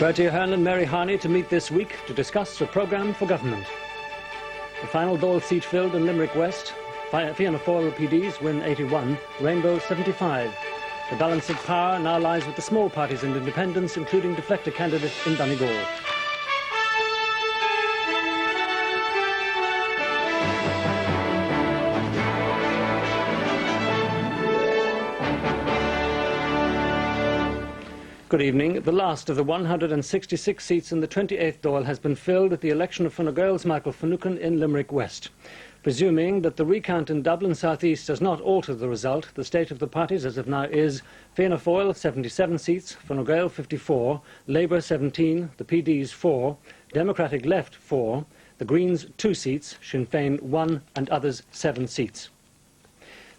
Bertie Ahern and Mary Harney to meet this week to discuss a programme for government. The final Dáil seat filled in Limerick West. Fianna Fáil PDs win 81, Rainbow 75. The balance of power now lies with the small parties and independents, including deflector candidate in Donegal. Good evening. The last of the 166 seats in the 28th Dáil has been filled at the election of Fine Gael's Michael Finucane in Limerick West. Presuming that the recount in Dublin South East does not alter the result, the state of the parties as of now is Fianna Fáil 77 seats, Fine Gael 54, Labour 17, the PDs 4, Democratic Left 4, the Greens 2 seats, Sinn Féin 1 and others 7 seats.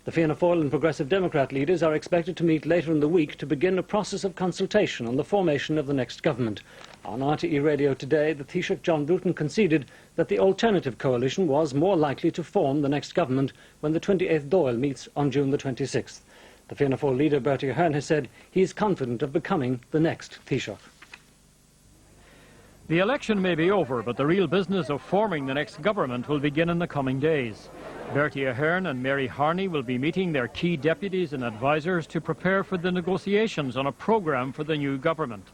The Fianna Fáil and Progressive Democrat leaders are expected to meet later in the week to begin a process of consultation on the formation of the next government. On RTE Radio today, the Taoiseach John Bruton conceded that the alternative coalition was more likely to form the next government when the 28th Dáil meets on June the 26th. The Fianna Fáil leader Bertie Ahern has said he is confident of becoming the next Taoiseach. The election may be over, but the real business of forming the next government will begin in the coming days. Bertie Ahern and Mary Harney will be meeting their key deputies and advisers to prepare for the negotiations on a programme for the new government.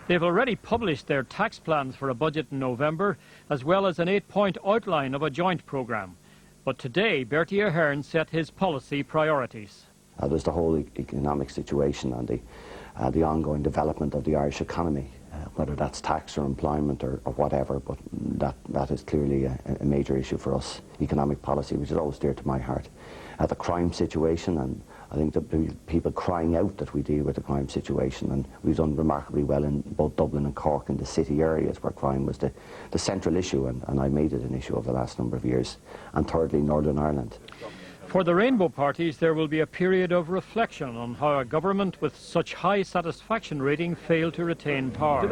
They've already published their tax plans for a budget in November, as well as an 8-point outline of a joint programme. But today, Bertie Ahern set his policy priorities. There's the whole economic situation and the ongoing development of the Irish economy, whether that's tax or employment or whatever, but that is clearly a major issue for us. Economic policy, which is always dear to my heart. The crime situation, and I think the people crying out that we deal with the crime situation, and we've done remarkably well in both Dublin and Cork in the city areas where crime was the central issue, and I made it an issue over the last number of years. And thirdly, Northern Ireland. For the Rainbow parties, there will be a period of reflection on how a government with such high satisfaction rating failed to retain power.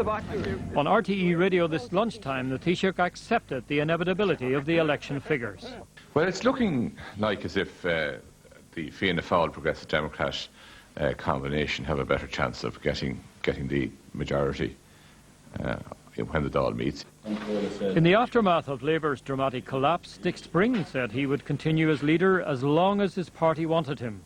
On RTE Radio this lunchtime, the Taoiseach accepted the inevitability of the election figures. Well, it's looking like as if the Fianna Fáil Progressive Democrat combination have a better chance of getting the majority when the Dáil meets. In the aftermath of Labour's dramatic collapse, Dick Spring said he would continue as leader as long as his party wanted him.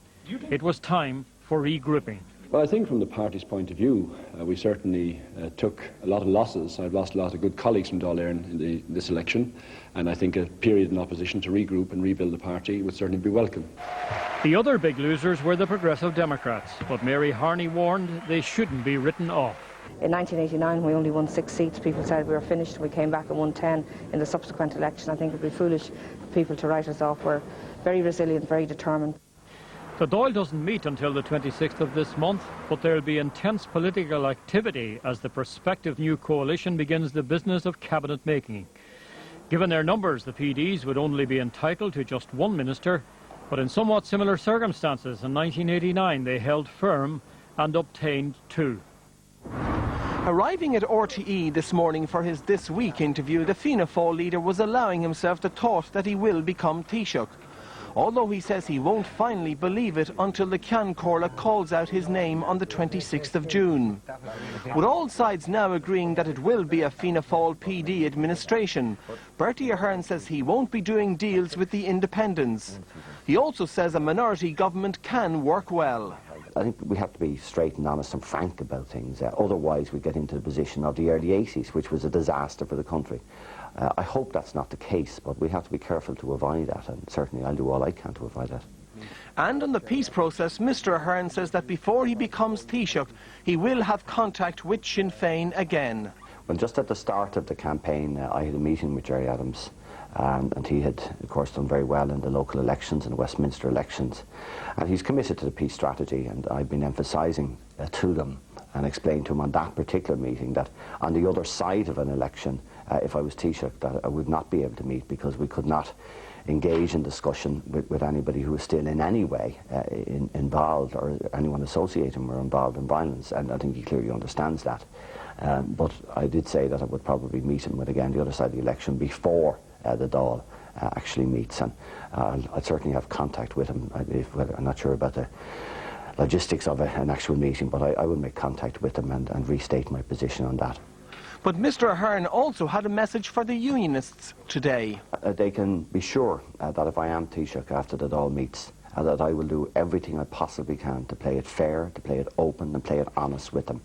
It was time for regrouping. Well, I think from the party's point of view, we certainly took a lot of losses. I've lost a lot of good colleagues from Dáil Éireann in this election, and I think a period in opposition to regroup and rebuild the party would certainly be welcome. The other big losers were the Progressive Democrats, but Mary Harney warned they shouldn't be written off. In 1989, we only won 6 seats. People said we were finished, and we came back and won 10 in the subsequent election. I think it would be foolish for people to write us off. We're very resilient, very determined. The Dáil doesn't meet until the 26th of this month, but there will be intense political activity as the prospective new coalition begins the business of cabinet making. Given their numbers, the PDs would only be entitled to just one minister, but in somewhat similar circumstances, in 1989 they held firm and obtained 2. Arriving at RTE this morning for his This Week interview, the Fianna Fáil leader was allowing himself the thought that he will become Taoiseach, although he says he won't finally believe it until the Ceann Comhairle calls out his name on the 26th of June. With all sides now agreeing that it will be a Fianna Fáil PD administration, Bertie Ahern says he won't be doing deals with the independents. He also says a minority government can work well. I think we have to be straight and honest and frank about things. Otherwise, we get into the position of the early 80s, which was a disaster for the country. I hope that's not the case, but we have to be careful to avoid that, and certainly I'll do all I can to avoid that. And on the peace process, Mr Ahern says that before he becomes Taoiseach, he will have contact with Sinn Féin again. Well, just at the start of the campaign, I had a meeting with Gerry Adams, and he had, of course, done very well in the local elections and the Westminster elections. And he's committed to the peace strategy, and I've been emphasising to them and explained to him on that particular meeting that on the other side of an election, if I was Taoiseach, that I would not be able to meet because we could not engage in discussion with anybody who is still in any way involved or anyone associated or involved in violence, and I think he clearly understands that. But I did say that I would probably meet him with, again, the other side of the election before the Dáil actually meets, and I'd certainly have contact with him. I'm not sure about the logistics of an actual meeting, but I will make contact with them and restate my position on that. But Mr. Ahern also had a message for the unionists today. They can be sure that if I am Taoiseach after the Dáil meets, that I will do everything I possibly can to play it fair, to play it open and play it honest with them.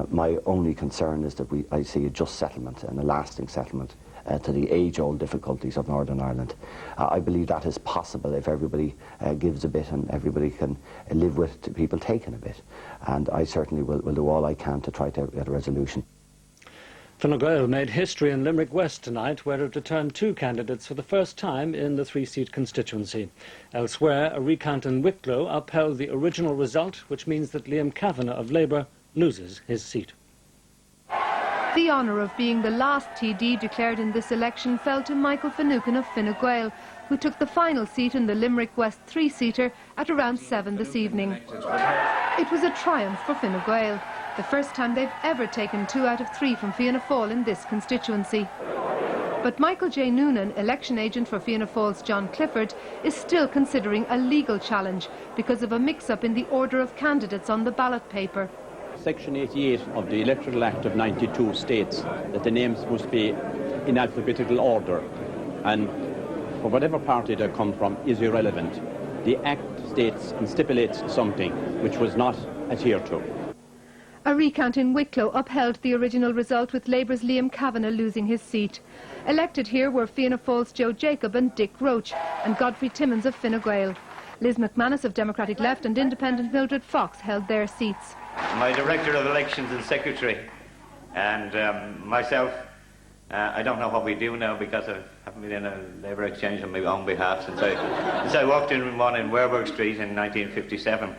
My only concern is that I see a just settlement and a lasting settlement to the age-old difficulties of Northern Ireland. I believe that is possible if everybody gives a bit and everybody can live with people taking a bit. And I certainly will do all I can to try to get a resolution. Fine Gael made history in Limerick West tonight, where it returned 2 candidates for the first time in the 3-seat constituency. Elsewhere, a recount in Wicklow upheld the original result, which means that Liam Kavanagh of Labour loses his seat. The honour of being the last TD declared in this election fell to Michael Finucane of Fine Gael, who took the final seat in the Limerick West 3-seater at around 7 this evening. It was a triumph for Fine Gael, the first time they've ever taken 2 out of 3 from Fianna Fáil in this constituency. But Michael J. Noonan, election agent for Fianna Fáil's John Clifford, is still considering a legal challenge because of a mix-up in the order of candidates on the ballot paper. Section 88 of the Electoral Act of 92 states that the names must be in alphabetical order, and for whatever party they come from is irrelevant. The Act states and stipulates something which was not adhered to. A recount in Wicklow upheld the original result, with Labour's Liam Kavanagh losing his seat. Elected here were Fianna Fáil's Joe Jacob and Dick Roche, and Godfrey Timmins of Fine Gael. Liz McManus of Democratic Left and Independent Mildred Fox held their seats. My Director of Elections and Secretary and myself, I don't know what we do now because I haven't been in a Labour exchange on my own behalf since I walked in one in Werburgh Street in 1957.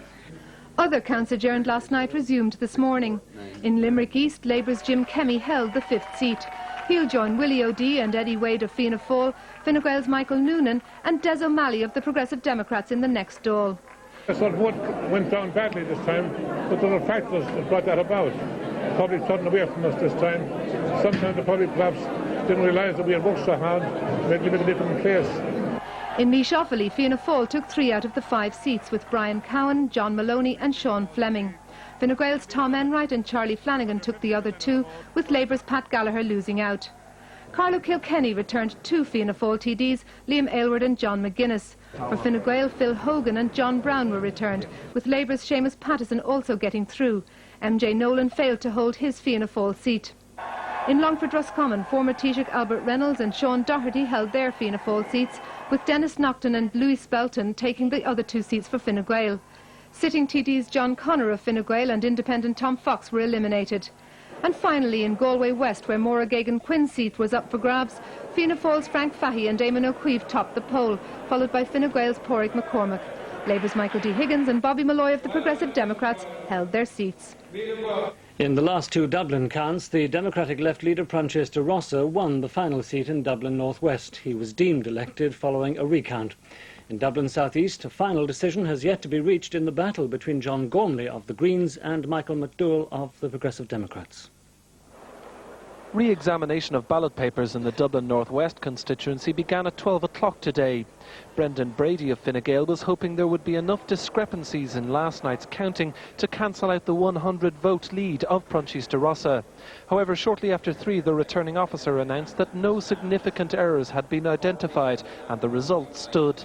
Other counts adjourned last night resumed this morning. In Limerick East, Labour's Jim Kemmy held the 5th seat. He'll join Willie O'Dea and Eddie Wade of Fianna Fáil, Fine Gael's Michael Noonan and Des O'Malley of the Progressive Democrats in the next Dáil. The vote went down badly this time, but there were factors that brought that about. The public turned away from us this time. Sometimes the public perhaps didn't realise that we had worked so hard to make a different place. In Laois Offaly, Fianna Fáil took 3 out of the 5 seats, with Brian Cowan, John Maloney and Sean Fleming. Fine Gael's Tom Enright and Charlie Flanagan took the other 2, with Labour's Pat Gallagher losing out. Carlo Kilkenny returned 2 Fianna Fáil TDs, Liam Aylward and John McGuinness. For Fine Gael, Phil Hogan and John Brown were returned, with Labour's Seamus Pattison also getting through. MJ Nolan failed to hold his Fianna Fáil seat. In Longford Roscommon, former Taoiseach Albert Reynolds and Sean Doherty held their Fianna Fáil seats, with Dennis Naughton and Louis Spelton taking the other 2 seats for Fine Gael. Sitting TDs John Connor of Fine Gael and Independent Tom Fox were eliminated. And finally, in Galway West, where Maura Geoghegan-Quinn's seat was up for grabs, Fianna Fáil's Frank Fahey and Eamon O'Keefe topped the poll, followed by Fine Gael's Pádraig McCormack. Labour's Michael D. Higgins and Bobby Malloy of the Progressive Democrats held their seats. In the last 2 Dublin counts, the Democratic left leader Francesca de Rossa won the final seat in Dublin North West. He was deemed elected following a recount. In Dublin South East, a final decision has yet to be reached in the battle between John Gormley of the Greens and Michael McDowell of the Progressive Democrats. Re-examination of ballot papers in the Dublin North West constituency began at 12 o'clock today. Brendan Brady of Fine Gael was hoping there would be enough discrepancies in last night's counting to cancel out the 100-vote lead of Francesca de Rossa. However, shortly after 3, the returning officer announced that no significant errors had been identified and the result stood.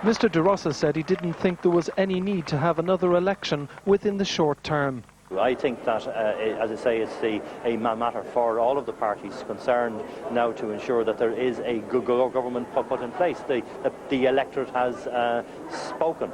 Mr de Rossa said he didn't think there was any need to have another election within the short term. I think that, as I say, it's a matter for all of the parties concerned now to ensure that there is a good government put in place. The electorate has spoken.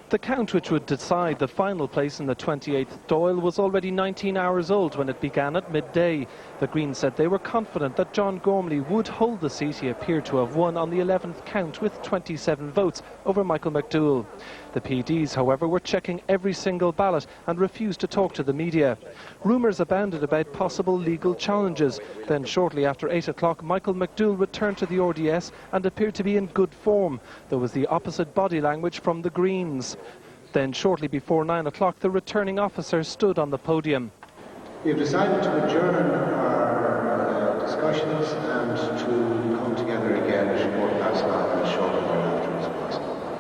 The count which would decide the final place in the 28th Dáil was already 19 hours old when it began at midday. The Greens said they were confident that John Gormley would hold the seat he appeared to have won on the 11th count with 27 votes over Michael McDowell. The PDs, however, were checking every single ballot and refused to talk to the media. Rumours abounded about possible legal challenges. Then shortly after 8 o'clock, Michael McDowell returned to the RDS and appeared to be in good form. There was the opposite body language from the Greens. Then shortly before 9 o'clock, the returning officer stood on the podium. We have decided to adjourn our discussions and to come together again at 9:15 and shortly thereafter as possible.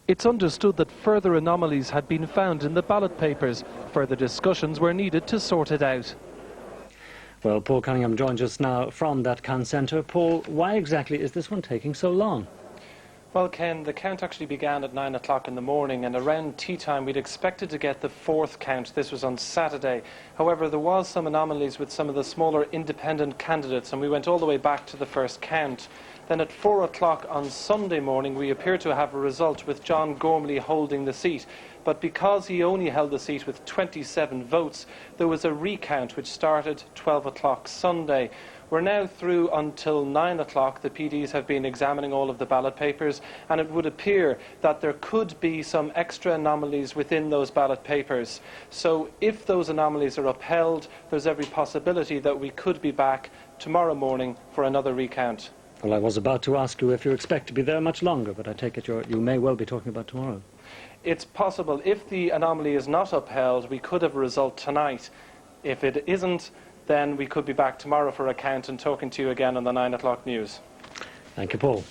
It's understood that further anomalies had been found in the ballot papers. Further discussions were needed to sort it out. Well, Paul Cunningham joins us now from that count centre. Paul, why exactly is this one taking so long? Well, Ken, the count actually began at 9 o'clock in the morning, and around tea time we'd expected to get the fourth count. This was on Saturday. However, there was some anomalies with some of the smaller independent candidates, and we went all the way back to the first count. Then at 4 o'clock on Sunday morning, we appeared to have a result with John Gormley holding the seat. But because he only held the seat with 27 votes, there was a recount which started 12 o'clock Sunday. We're now through until 9 o'clock. The PDs have been examining all of the ballot papers, and it would appear that there could be some extra anomalies within those ballot papers. So if those anomalies are upheld, there's every possibility that we could be back tomorrow morning for another recount. Well, I was about to ask you if you expect to be there much longer, but I take it you may well be talking about tomorrow. It's possible. If the anomaly is not upheld, we could have a result tonight. If it isn't, then we could be back tomorrow for a count and talking to you again on the 9 o'clock news. Thank you, Paul.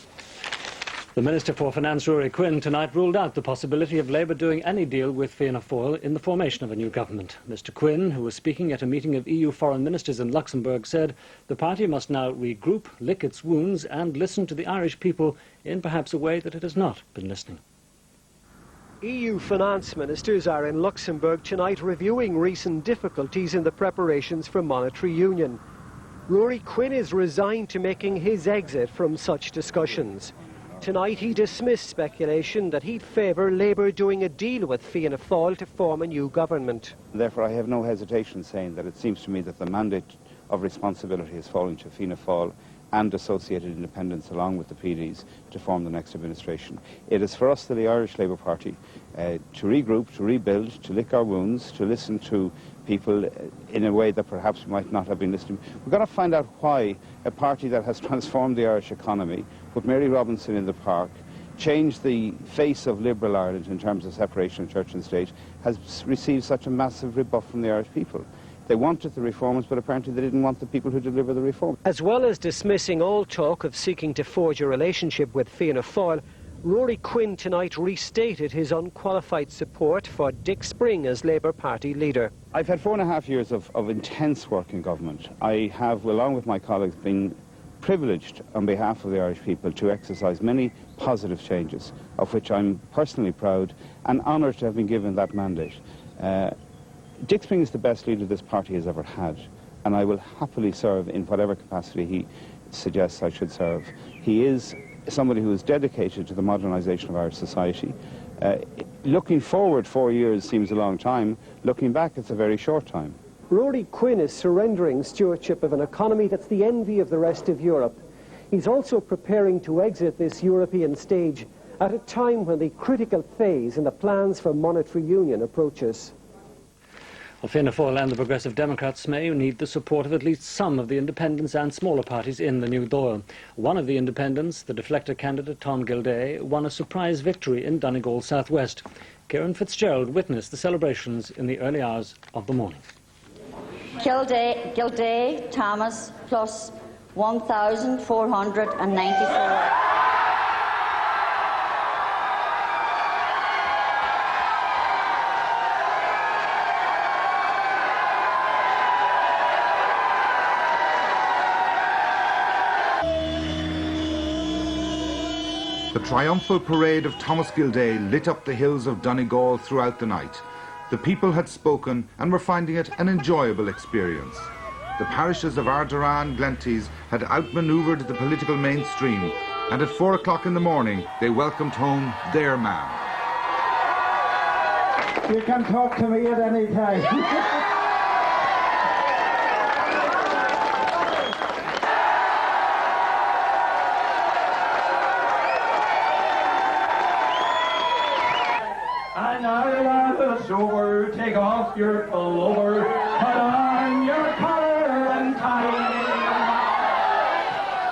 The Minister for Finance, Rory Quinn, tonight ruled out the possibility of Labour doing any deal with Fianna Fáil in the formation of a new government. Mr Quinn, who was speaking at a meeting of EU foreign ministers in Luxembourg, said the party must now regroup, lick its wounds and listen to the Irish people in perhaps a way that it has not been listening. EU finance ministers are in Luxembourg tonight reviewing recent difficulties in the preparations for monetary union. Rory Quinn is resigned to making his exit from such discussions. Tonight he dismissed speculation that he'd favour Labour doing a deal with Fianna Fáil to form a new government. Therefore I have no hesitation saying that it seems to me that the mandate of responsibility is falling to Fianna Fáil and associated independents along with the PDs to form the next administration. It is for us, the Irish Labour Party, to regroup, to rebuild, to lick our wounds, to listen to people in a way that perhaps we might not have been listening. We've got to find out why a party that has transformed the Irish economy, put Mary Robinson in the park, changed the face of liberal Ireland in terms of separation of church and state, has received such a massive rebuff from the Irish people. They wanted the reforms, but apparently they didn't want the people who deliver the reform. As well as dismissing all talk of seeking to forge a relationship with Fianna Fáil, Rory Quinn tonight restated his unqualified support for Dick Spring as Labour Party leader. I've had 4.5 years of intense work in government. I have, along with my colleagues, been privileged on behalf of the Irish people to exercise many positive changes, of which I'm personally proud and honoured to have been given that mandate. Dick Spring is the best leader this party has ever had, and I will happily serve in whatever capacity he suggests I should serve. He is somebody who is dedicated to the modernisation of Irish society. Looking forward 4 years seems a long time. Looking back, it's a very short time. Rory Quinn is surrendering stewardship of an economy that's the envy of the rest of Europe. He's also preparing to exit this European stage at a time when the critical phase in the plans for monetary union approaches. Well, Fianna Fáil and the Progressive Democrats may need the support of at least some of the independents and smaller parties in the new Dáil. One of the independents, the deflector candidate Tom Gilday, won a surprise victory in Donegal South West. Kieran Fitzgerald witnessed the celebrations in the early hours of the morning. Gilday Thomas plus 1,494. The triumphal parade of Thomas Gilday lit up the hills of Donegal throughout the night. The people had spoken and were finding it an enjoyable experience. The parishes of Ardara and Glentees had outmanoeuvred the political mainstream, and at 4 o'clock in the morning they welcomed home their man. You can talk to me at any time. Sober, take off your pullover, put on your collar and tie.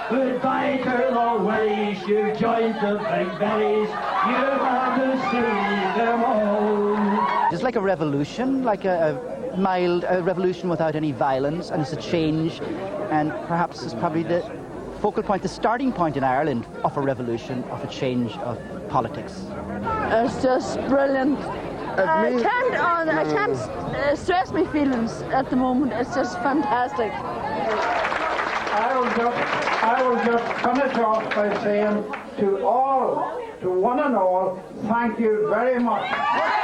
Goodbye to the Wellies, you've joined the big bellies, you want to see them all. It's like a revolution, like a mild revolution without any violence, and it's a change, and perhaps it's probably the focal point, the starting point in Ireland of a revolution, of a change of politics. It's just brilliant. I can't stress my feelings at the moment. It's just fantastic. I will just finish off by saying to one and all, thank you very much.